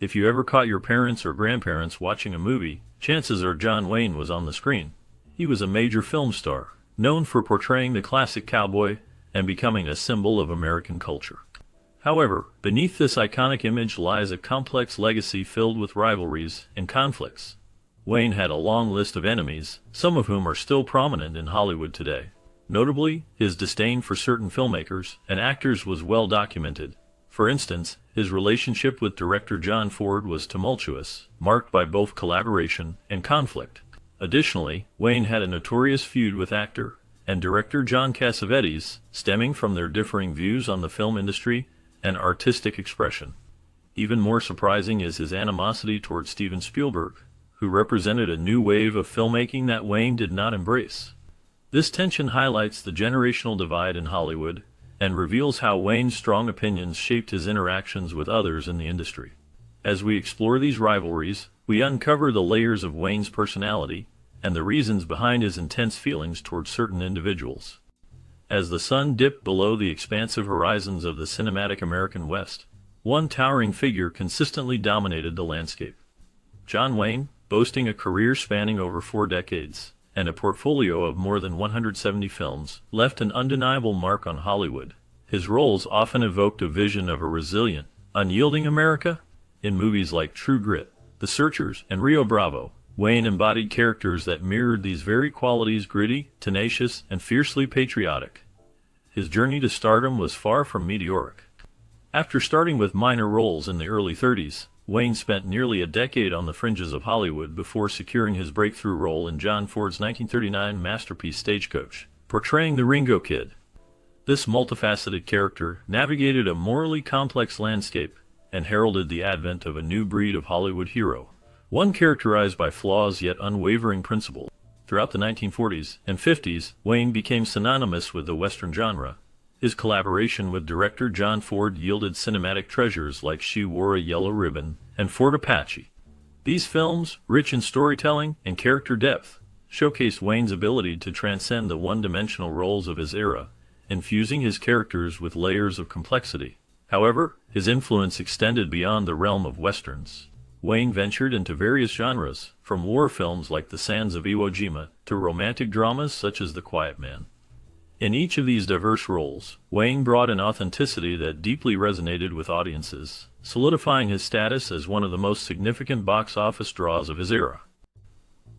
If you ever caught your parents or grandparents watching a movie, chances are John Wayne was on the screen. He was a major film star, known for portraying the classic cowboy and becoming a symbol of American culture. However, beneath this iconic image lies a complex legacy filled with rivalries and conflicts. Wayne had a long list of enemies, some of whom are still prominent in Hollywood today. Notably, his disdain for certain filmmakers and actors was well documented. For instance, his relationship with director John Ford was tumultuous, marked by both collaboration and conflict. Additionally, Wayne had a notorious feud with actor and director John Cassavetes, stemming from their differing views on the film industry and artistic expression. Even more surprising is his animosity toward Steven Spielberg, who represented a new wave of filmmaking that Wayne did not embrace. This tension highlights the generational divide in Hollywood and reveals how Wayne's strong opinions shaped his interactions with others in the industry. As we explore these rivalries, we uncover the layers of Wayne's personality and the reasons behind his intense feelings toward certain individuals. As the sun dipped below the expansive horizons of the cinematic American West, one towering figure consistently dominated the landscape. John Wayne, boasting a career spanning over 4 decades and a portfolio of more than 170 films, left an undeniable mark on Hollywood. His roles often evoked a vision of a resilient, unyielding America. In movies like True Grit, The Searchers, and Rio Bravo, Wayne embodied characters that mirrored these very qualities: gritty, tenacious, and fiercely patriotic. His journey to stardom was far from meteoric. After starting with minor roles in the early 30s, Wayne spent nearly a decade on the fringes of Hollywood before securing his breakthrough role in John Ford's 1939 masterpiece Stagecoach, portraying the Ringo Kid. This multifaceted character navigated a morally complex landscape and heralded the advent of a new breed of Hollywood hero, one characterized by flaws yet unwavering principle. Throughout the 1940s and 50s, Wayne became synonymous with the Western genre. His collaboration with director John Ford yielded cinematic treasures like She Wore a Yellow Ribbon and Fort Apache. These films, rich in storytelling and character depth, showcased Wayne's ability to transcend the one-dimensional roles of his era, infusing his characters with layers of complexity. However, his influence extended beyond the realm of westerns. Wayne ventured into various genres, from war films like The Sands of Iwo Jima to romantic dramas such as The Quiet Man. In each of these diverse roles, Wayne brought an authenticity that deeply resonated with audiences, solidifying his status as one of the most significant box office draws of his era.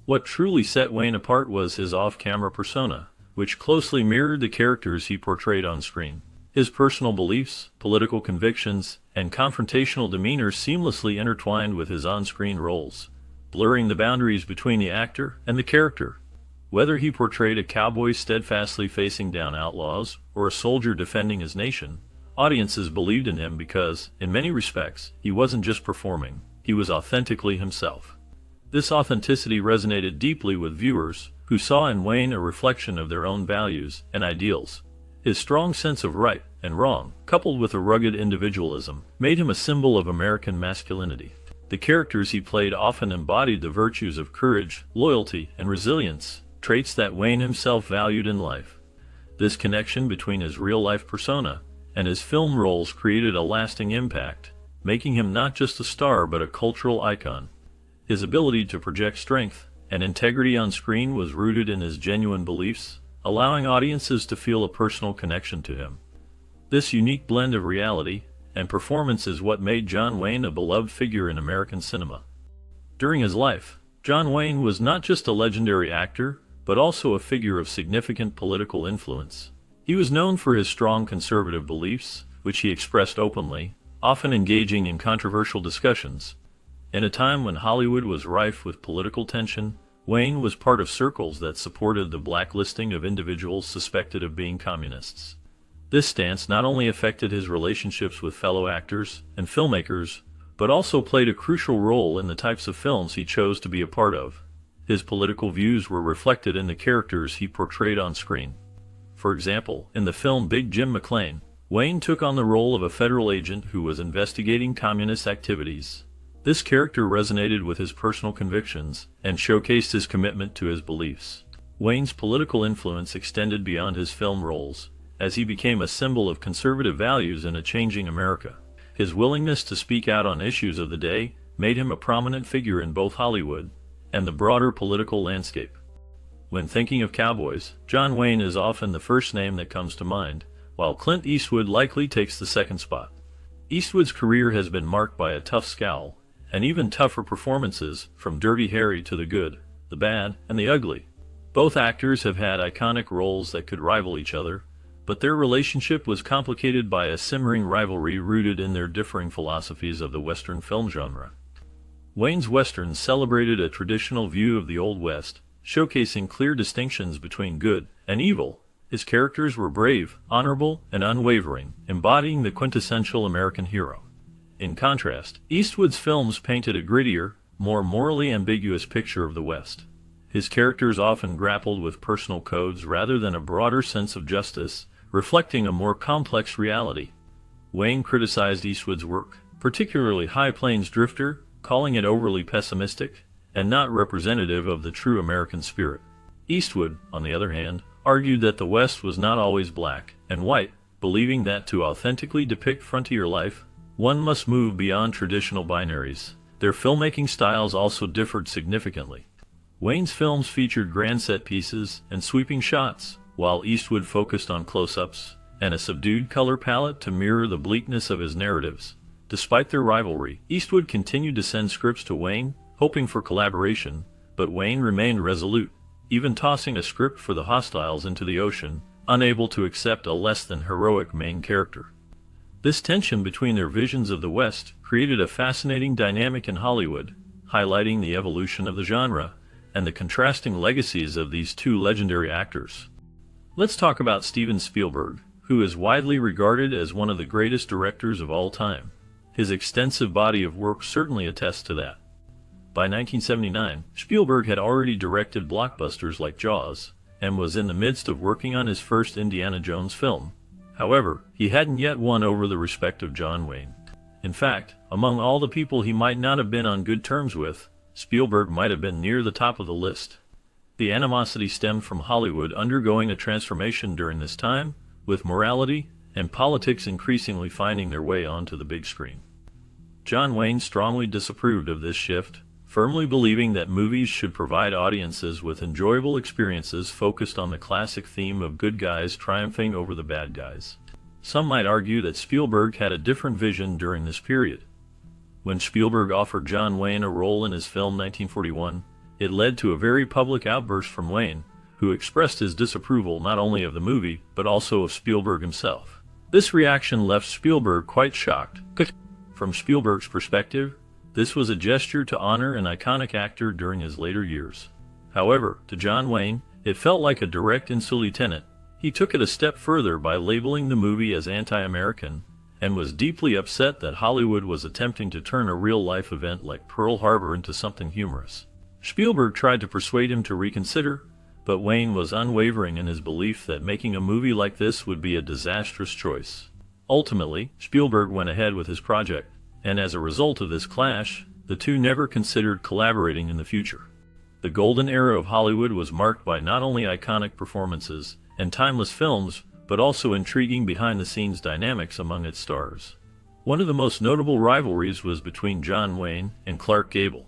What truly set Wayne apart was his off-camera persona, which closely mirrored the characters he portrayed on screen. His personal beliefs, political convictions, and confrontational demeanor seamlessly intertwined with his on-screen roles, blurring the boundaries between the actor and the character. Whether he portrayed a cowboy steadfastly facing down outlaws or a soldier defending his nation, audiences believed in him because, in many respects, he wasn't just performing, he was authentically himself. This authenticity resonated deeply with viewers, who saw in Wayne a reflection of their own values and ideals. His strong sense of right and wrong, coupled with a rugged individualism, made him a symbol of American masculinity. The characters he played often embodied the virtues of courage, loyalty, and resilience, traits that Wayne himself valued in life. This connection between his real-life persona and his film roles created a lasting impact, making him not just a star but a cultural icon. His ability to project strength and integrity on screen was rooted in his genuine beliefs, allowing audiences to feel a personal connection to him. This unique blend of reality and performance is what made John Wayne a beloved figure in American cinema. During his life, John Wayne was not just a legendary actor, but also a figure of significant political influence. He was known for his strong conservative beliefs, which he expressed openly, often engaging in controversial discussions. In a time when Hollywood was rife with political tension, Wayne was part of circles that supported the blacklisting of individuals suspected of being communists. This stance not only affected his relationships with fellow actors and filmmakers, but also played a crucial role in the types of films he chose to be a part of. His political views were reflected in the characters he portrayed on screen. For example, in the film Big Jim McLean, Wayne took on the role of a federal agent who was investigating communist activities. This character resonated with his personal convictions and showcased his commitment to his beliefs. Wayne's political influence extended beyond his film roles, as he became a symbol of conservative values in a changing America. His willingness to speak out on issues of the day made him a prominent figure in both Hollywood and the broader political landscape. When thinking of cowboys, John Wayne is often the first name that comes to mind, while Clint Eastwood likely takes the second spot. Eastwood's career has been marked by a tough scowl, and even tougher performances, from Dirty Harry to The Good, The Bad, and The Ugly. Both actors have had iconic roles that could rival each other, but their relationship was complicated by a simmering rivalry rooted in their differing philosophies of the Western film genre. Wayne's Westerns celebrated a traditional view of the Old West, showcasing clear distinctions between good and evil. His characters were brave, honorable, and unwavering, embodying the quintessential American hero. In contrast, Eastwood's films painted a grittier, more morally ambiguous picture of the West. His characters often grappled with personal codes rather than a broader sense of justice, reflecting a more complex reality. Wayne criticized Eastwood's work, particularly High Plains Drifter, calling it overly pessimistic and not representative of the true American spirit. Eastwood, on the other hand, argued that the West was not always black and white, believing that to authentically depict frontier life, one must move beyond traditional binaries. Their filmmaking styles also differed significantly. Wayne's films featured grand set pieces and sweeping shots, while Eastwood focused on close-ups and a subdued color palette to mirror the bleakness of his narratives. Despite their rivalry, Eastwood continued to send scripts to Wayne, hoping for collaboration, but Wayne remained resolute, even tossing a script for The Hostiles into the ocean, unable to accept a less than heroic main character. This tension between their visions of the West created a fascinating dynamic in Hollywood, highlighting the evolution of the genre and the contrasting legacies of these two legendary actors. Let's talk about Steven Spielberg, who is widely regarded as one of the greatest directors of all time. His extensive body of work certainly attests to that. By 1979, Spielberg had already directed blockbusters like Jaws, and was in the midst of working on his first Indiana Jones film. However, he hadn't yet won over the respect of John Wayne. In fact, among all the people he might not have been on good terms with, Spielberg might have been near the top of the list. The animosity stemmed from Hollywood undergoing a transformation during this time, with morality and politics increasingly finding their way onto the big screen. John Wayne strongly disapproved of this shift, firmly believing that movies should provide audiences with enjoyable experiences focused on the classic theme of good guys triumphing over the bad guys. Some might argue that Spielberg had a different vision during this period. When Spielberg offered John Wayne a role in his film 1941, it led to a very public outburst from Wayne, who expressed his disapproval not only of the movie, but also of Spielberg himself. This reaction left Spielberg quite shocked. From Spielberg's perspective, this was a gesture to honor an iconic actor during his later years. However, to John Wayne, it felt like a direct insult. He took it a step further by labeling the movie as anti-American, and was deeply upset that Hollywood was attempting to turn a real-life event like Pearl Harbor into something humorous. Spielberg tried to persuade him to reconsider, but Wayne was unwavering in his belief that making a movie like this would be a disastrous choice. Ultimately, Spielberg went ahead with his project, and as a result of this clash, the two never considered collaborating in the future. The golden era of Hollywood was marked by not only iconic performances and timeless films, but also intriguing behind-the-scenes dynamics among its stars. One of the most notable rivalries was between John Wayne and Clark Gable.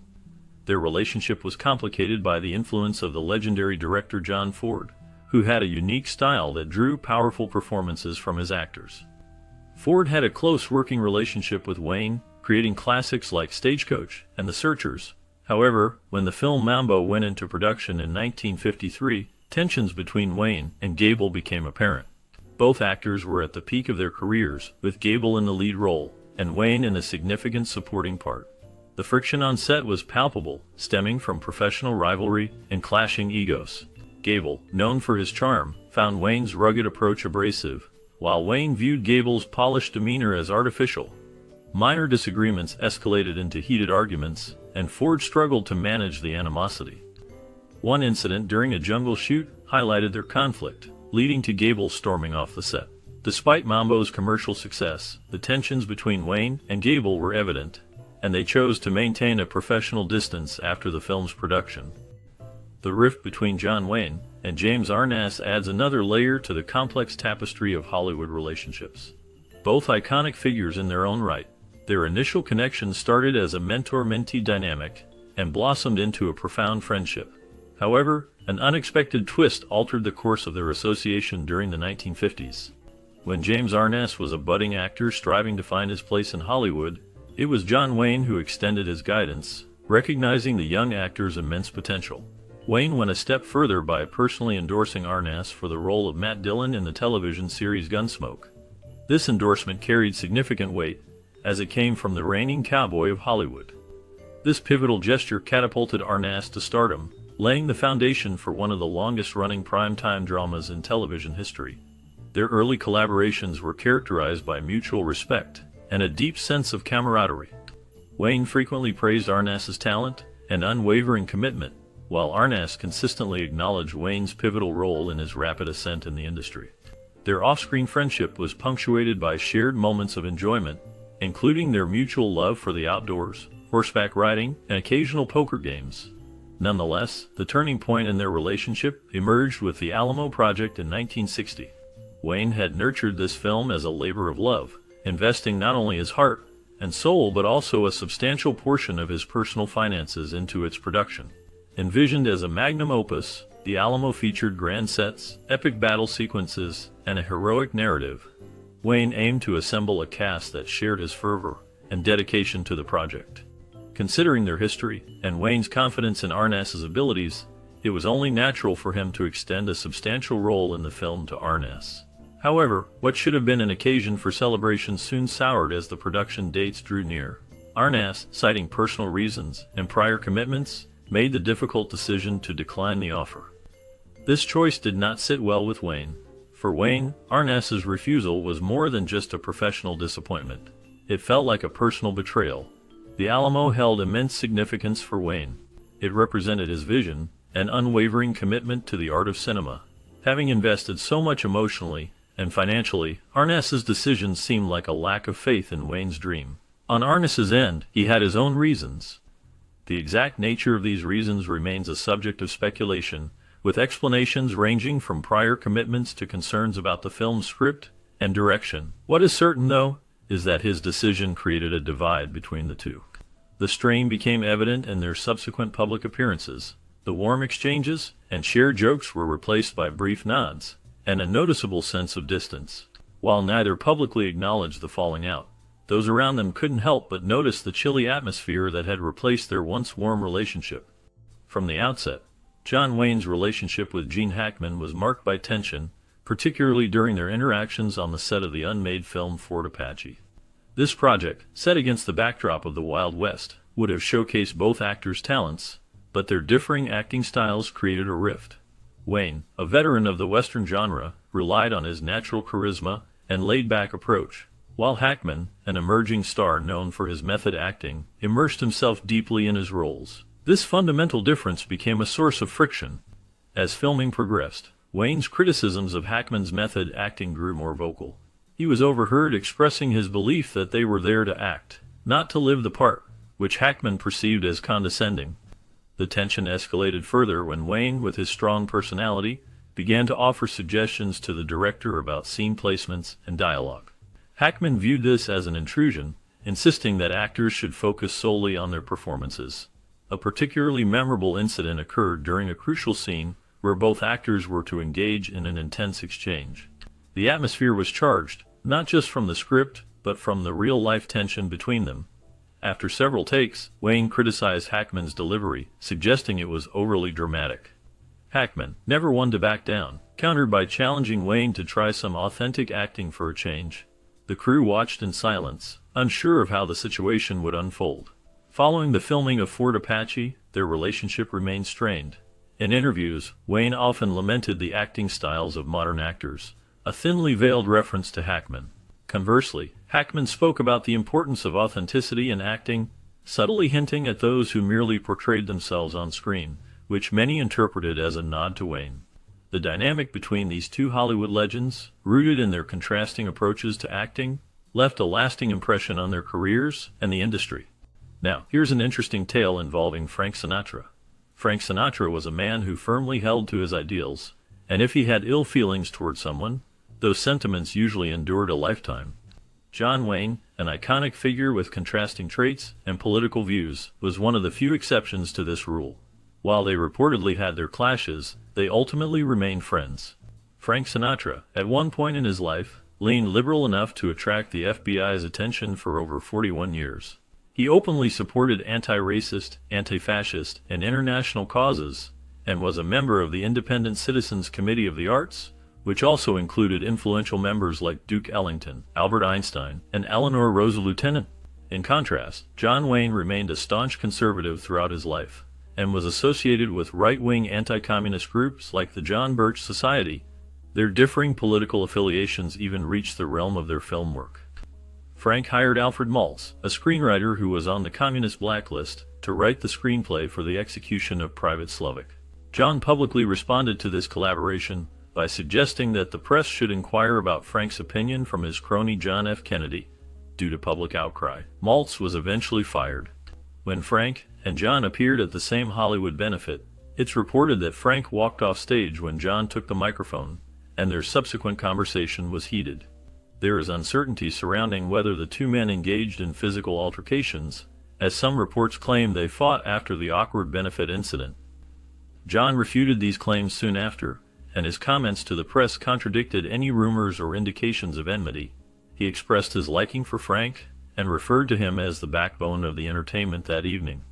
Their relationship was complicated by the influence of the legendary director John Ford, who had a unique style that drew powerful performances from his actors. Ford had a close working relationship with Wayne, creating classics like Stagecoach and The Searchers. However, when the film Mambo went into production in 1953, tensions between Wayne and Gable became apparent. Both actors were at the peak of their careers, with Gable in the lead role, and Wayne in a significant supporting part. The friction on set was palpable, stemming from professional rivalry and clashing egos. Gable, known for his charm, found Wayne's rugged approach abrasive, while Wayne viewed Gable's polished demeanor as artificial. Minor disagreements escalated into heated arguments, and Ford struggled to manage the animosity. One incident during a jungle shoot highlighted their conflict, leading to Gable storming off the set. Despite Mambo's commercial success, the tensions between Wayne and Gable were evident, and they chose to maintain a professional distance after the film's production. The rift between John Wayne and James Arness adds another layer to the complex tapestry of Hollywood relationships. Both iconic figures in their own right, Their initial connection started as a mentor-mentee dynamic and blossomed into a profound friendship. However, an unexpected twist altered the course of their association during the 1950s. When James Arness was a budding actor striving to find his place in Hollywood, it was John Wayne who extended his guidance, recognizing the young actor's immense potential. Wayne went a step further by personally endorsing Arness for the role of Matt Dillon in the television series Gunsmoke. This endorsement carried significant weight, as it came from the reigning cowboy of Hollywood. This pivotal gesture catapulted Arness to stardom, laying the foundation for one of the longest-running primetime dramas in television history. Their early collaborations were characterized by mutual respect and a deep sense of camaraderie. Wayne frequently praised Arness's talent and unwavering commitment, while Arness consistently acknowledged Wayne's pivotal role in his rapid ascent in the industry. Their off-screen friendship was punctuated by shared moments of enjoyment, including their mutual love for the outdoors, horseback riding, and occasional poker games. Nonetheless, the turning point in their relationship emerged with the Alamo Project in 1960. Wayne had nurtured this film as a labor of love, investing not only his heart and soul but also a substantial portion of his personal finances into its production. Envisioned as a magnum opus, the Alamo featured grand sets, epic battle sequences, and a heroic narrative. Wayne aimed to assemble a cast that shared his fervor and dedication to the project. Considering their history and Wayne's confidence in Arness's abilities, it was only natural for him to extend a substantial role in the film to Arness. However, what should have been an occasion for celebration soon soured as the production dates drew near. Arness, citing personal reasons and prior commitments, made the difficult decision to decline the offer. This choice did not sit well with Wayne. For Wayne, Arness's refusal was more than just a professional disappointment. It felt like a personal betrayal. The Alamo held immense significance for Wayne. It represented his vision and unwavering commitment to the art of cinema. Having invested so much emotionally and financially, Arness's decision seemed like a lack of faith in Wayne's dream. On Arness's end, he had his own reasons. The exact nature of these reasons remains a subject of speculation, with explanations ranging from prior commitments to concerns about the film's script and direction. What is certain, though, is that his decision created a divide between the two. The strain became evident in their subsequent public appearances. The warm exchanges and shared jokes were replaced by brief nods and a noticeable sense of distance. While neither publicly acknowledged the falling out, those around them couldn't help but notice the chilly atmosphere that had replaced their once warm relationship. From the outset, John Wayne's relationship with Gene Hackman was marked by tension, particularly during their interactions on the set of the unmade film Fort Apache. This project, set against the backdrop of the Wild West, would have showcased both actors' talents, but their differing acting styles created a rift. Wayne, a veteran of the Western genre, relied on his natural charisma and laid-back approach, while Hackman, an emerging star known for his method acting, immersed himself deeply in his roles. This fundamental difference became a source of friction. As filming progressed, Wayne's criticisms of Hackman's method acting grew more vocal. He was overheard expressing his belief that they were there to act, not to live the part, which Hackman perceived as condescending. The tension escalated further when Wayne, with his strong personality, began to offer suggestions to the director about scene placements and dialogue. Hackman viewed this as an intrusion, insisting that actors should focus solely on their performances. A particularly memorable incident occurred during a crucial scene where both actors were to engage in an intense exchange. The atmosphere was charged, not just from the script, but from the real-life tension between them. After several takes, Wayne criticized Hackman's delivery, suggesting it was overly dramatic. Hackman, never one to back down, countered by challenging Wayne to try some authentic acting for a change. The crew watched in silence, unsure of how the situation would unfold. Following the filming of Fort Apache, their relationship remained strained. In interviews, Wayne often lamented the acting styles of modern actors, a thinly veiled reference to Hackman. Conversely, Hackman spoke about the importance of authenticity in acting, subtly hinting at those who merely portrayed themselves on screen, which many interpreted as a nod to Wayne. The dynamic between these two Hollywood legends, rooted in their contrasting approaches to acting, left a lasting impression on their careers and the industry. Now, here's an interesting tale involving Frank Sinatra. Frank Sinatra was a man who firmly held to his ideals, and if he had ill feelings toward someone, those sentiments usually endured a lifetime. John Wayne, an iconic figure with contrasting traits and political views, was one of the few exceptions to this rule. While they reportedly had their clashes, they ultimately remained friends. Frank Sinatra, at one point in his life, leaned liberal enough to attract the FBI's attention for over 41 years. He openly supported anti-racist, anti-fascist, and international causes, and was a member of the Independent Citizens Committee of the Arts, which also included influential members like Duke Ellington, Albert Einstein, and Eleanor Roosevelt. In contrast, John Wayne remained a staunch conservative throughout his life, and was associated with right-wing anti-communist groups like the John Birch Society. Their differing political affiliations even reached the realm of their film work. Frank hired Alfred Maltz, a screenwriter who was on the communist blacklist, to write the screenplay for the execution of Private Slovik. John publicly responded to this collaboration by suggesting that the press should inquire about Frank's opinion from his crony John F. Kennedy. Due to public outcry, Maltz was eventually fired. When Frank and John appeared at the same Hollywood benefit, it's reported that Frank walked off stage when John took the microphone, and their subsequent conversation was heated. There is uncertainty surrounding whether the two men engaged in physical altercations, as some reports claim they fought after the awkward benefit incident. John refuted these claims soon after, and his comments to the press contradicted any rumors or indications of enmity. He expressed his liking for Frank, and referred to him as the backbone of the entertainment that evening.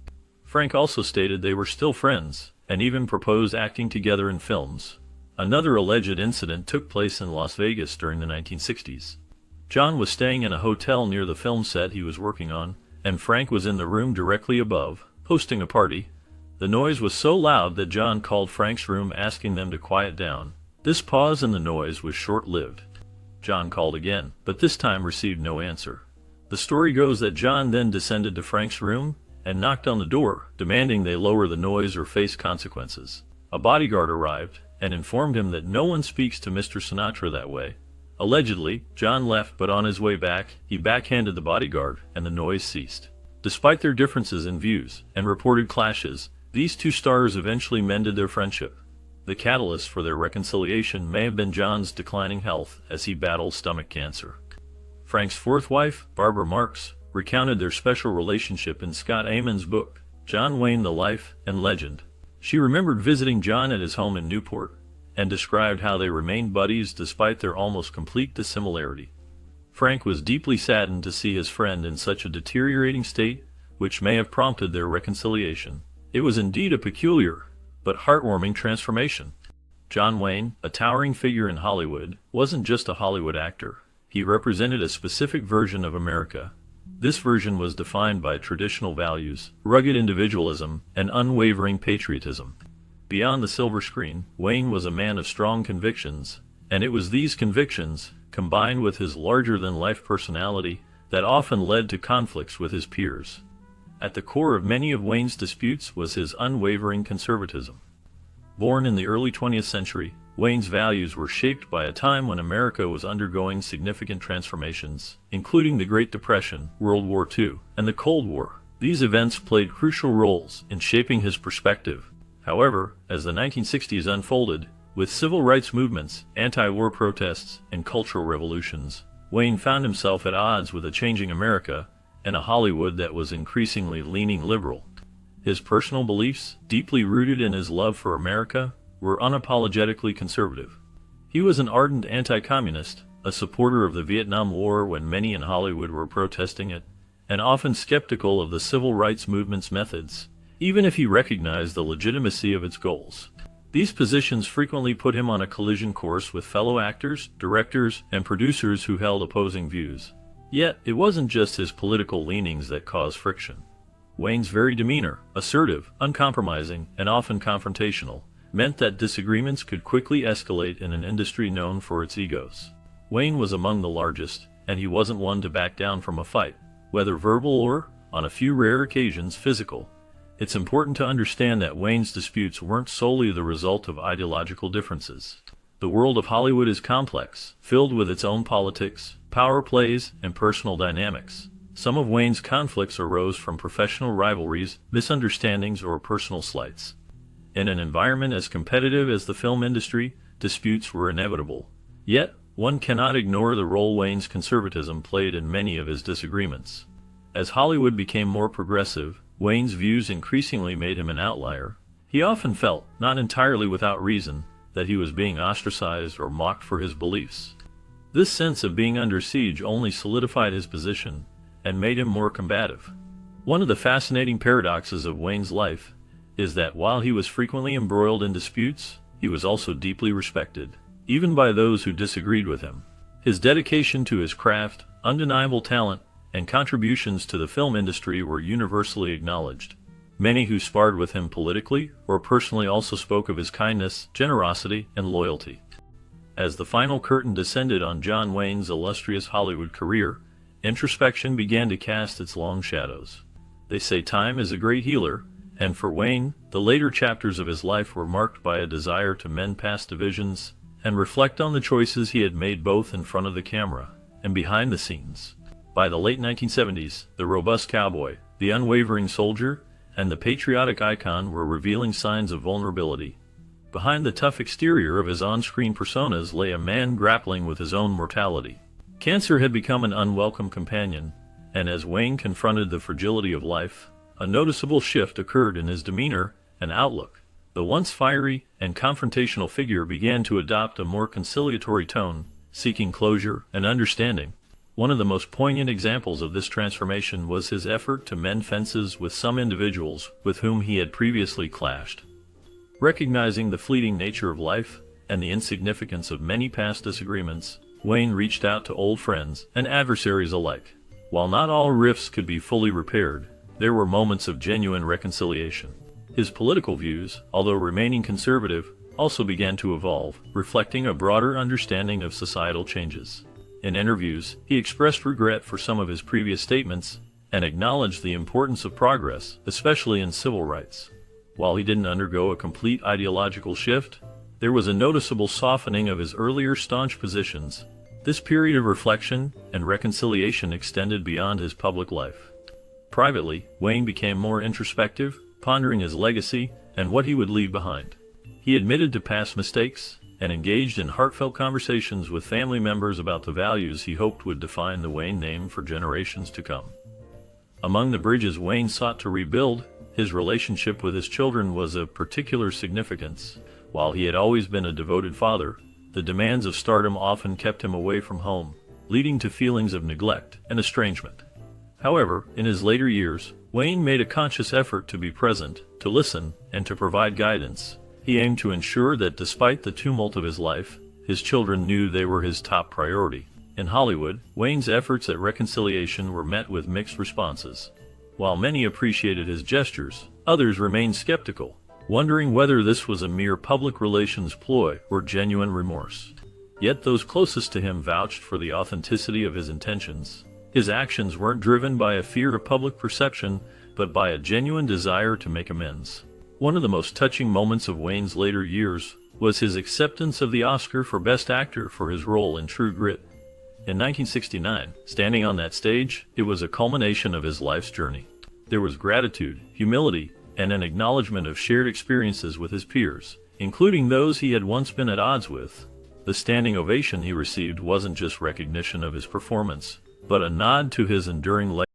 Frank also stated they were still friends, and even proposed acting together in films. Another alleged incident took place in Las Vegas during the 1960s. John was staying in a hotel near the film set he was working on, and Frank was in the room directly above, hosting a party. The noise was so loud that John called Frank's room asking them to quiet down. This pause in the noise was short-lived. John called again, but this time received no answer. The story goes that John then descended to Frank's room and knocked on the door, demanding they lower the noise or face consequences. A bodyguard arrived and informed him that no one speaks to Mr. Sinatra that way. Allegedly, John left, but on his way back, he backhanded the bodyguard, and the noise ceased. Despite their differences in views and reported clashes, these two stars eventually mended their friendship. The catalyst for their reconciliation may have been John's declining health as he battled stomach cancer. Frank's fourth wife, Barbara Marx, recounted their special relationship in Scott Amon's book, John Wayne: The Life and Legend. She remembered visiting John at his home in Newport, and described how they remained buddies despite their almost complete dissimilarity. Frank was deeply saddened to see his friend in such a deteriorating state, which may have prompted their reconciliation. It was indeed a peculiar, but heartwarming transformation. John Wayne, a towering figure in Hollywood, wasn't just a Hollywood actor. He represented a specific version of America. This version was defined by traditional values, rugged individualism, and unwavering patriotism. Beyond the silver screen, Wayne was a man of strong convictions, and it was these convictions, combined with his larger-than-life personality, that often led to conflicts with his peers. At the core of many of Wayne's disputes was his unwavering conservatism. Born in the early 20th century, Wayne's values were shaped by a time when America was undergoing significant transformations, including the Great Depression, World War II, and the Cold War. These events played crucial roles in shaping his perspective. However, as the 1960s unfolded, with civil rights movements, anti-war protests, and cultural revolutions, Wayne found himself at odds with a changing America and a Hollywood that was increasingly leaning liberal. His personal beliefs, deeply rooted in his love for America, were unapologetically conservative. He was an ardent anti-communist, a supporter of the Vietnam War when many in Hollywood were protesting it, and often skeptical of the civil rights movement's methods, even if he recognized the legitimacy of its goals. These positions frequently put him on a collision course with fellow actors, directors, and producers who held opposing views. Yet, it wasn't just his political leanings that caused friction. Wayne's very demeanor, assertive, uncompromising, and often confrontational, meant that disagreements could quickly escalate in an industry known for its egos. Wayne was among the largest, and he wasn't one to back down from a fight, whether verbal or, on a few rare occasions, physical. It's important to understand that Wayne's disputes weren't solely the result of ideological differences. The world of Hollywood is complex, filled with its own politics, power plays, and personal dynamics. Some of Wayne's conflicts arose from professional rivalries, misunderstandings, or personal slights. In an environment as competitive as the film industry, disputes were inevitable. Yet, One cannot ignore the role Wayne's conservatism played in many of his disagreements. As Hollywood became more progressive, Wayne's views increasingly made him an outlier. He often felt, not entirely without reason, that he was being ostracized or mocked for his beliefs. This sense of being under siege only solidified his position and made him more combative. One of the fascinating paradoxes of Wayne's life is that while he was frequently embroiled in disputes, he was also deeply respected, even by those who disagreed with him. His dedication to his craft, undeniable talent, and contributions to the film industry were universally acknowledged. Many who sparred with him politically or personally also spoke of his kindness, generosity, and loyalty. As the final curtain descended on John Wayne's illustrious Hollywood career, introspection began to cast its long shadows. They say time is a great healer, and for Wayne, the later chapters of his life were marked by a desire to mend past divisions and reflect on the choices he had made both in front of the camera and behind the scenes. By the late 1970s, the robust cowboy, the unwavering soldier, and the patriotic icon were revealing signs of vulnerability. Behind the tough exterior of his on-screen personas lay a man grappling with his own mortality. Cancer had become an unwelcome companion, and as Wayne confronted the fragility of life, a noticeable shift occurred in his demeanor and outlook. The once fiery and confrontational figure began to adopt a more conciliatory tone, seeking closure and understanding. One of the most poignant examples of this transformation was his effort to mend fences with some individuals with whom he had previously clashed. Recognizing the fleeting nature of life and the insignificance of many past disagreements, Wayne reached out to old friends and adversaries alike. While not all rifts could be fully repaired, there were moments of genuine reconciliation. His political views, although remaining conservative, also began to evolve, reflecting a broader understanding of societal changes. In interviews, he expressed regret for some of his previous statements and acknowledged the importance of progress, especially in civil rights. While he didn't undergo a complete ideological shift, there was a noticeable softening of his earlier staunch positions. This period of reflection and reconciliation extended beyond his public life. Privately, Wayne became more introspective, pondering his legacy and what he would leave behind. He admitted to past mistakes and engaged in heartfelt conversations with family members about the values he hoped would define the Wayne name for generations to come. Among the bridges Wayne sought to rebuild, his relationship with his children was of particular significance. While he had always been a devoted father, the demands of stardom often kept him away from home, leading to feelings of neglect and estrangement. However, in his later years, Wayne made a conscious effort to be present, to listen, and to provide guidance. He aimed to ensure that despite the tumult of his life, his children knew they were his top priority. In Hollywood, Wayne's efforts at reconciliation were met with mixed responses. While many appreciated his gestures, others remained skeptical, wondering whether this was a mere public relations ploy or genuine remorse. Yet those closest to him vouched for the authenticity of his intentions. His actions weren't driven by a fear of public perception, but by a genuine desire to make amends. One of the most touching moments of Wayne's later years was his acceptance of the Oscar for Best Actor for his role in True Grit. In 1969, standing on that stage, it was a culmination of his life's journey. There was gratitude, humility, and an acknowledgement of shared experiences with his peers, including those he had once been at odds with. The standing ovation he received wasn't just recognition of his performance, but a nod to his enduring legacy.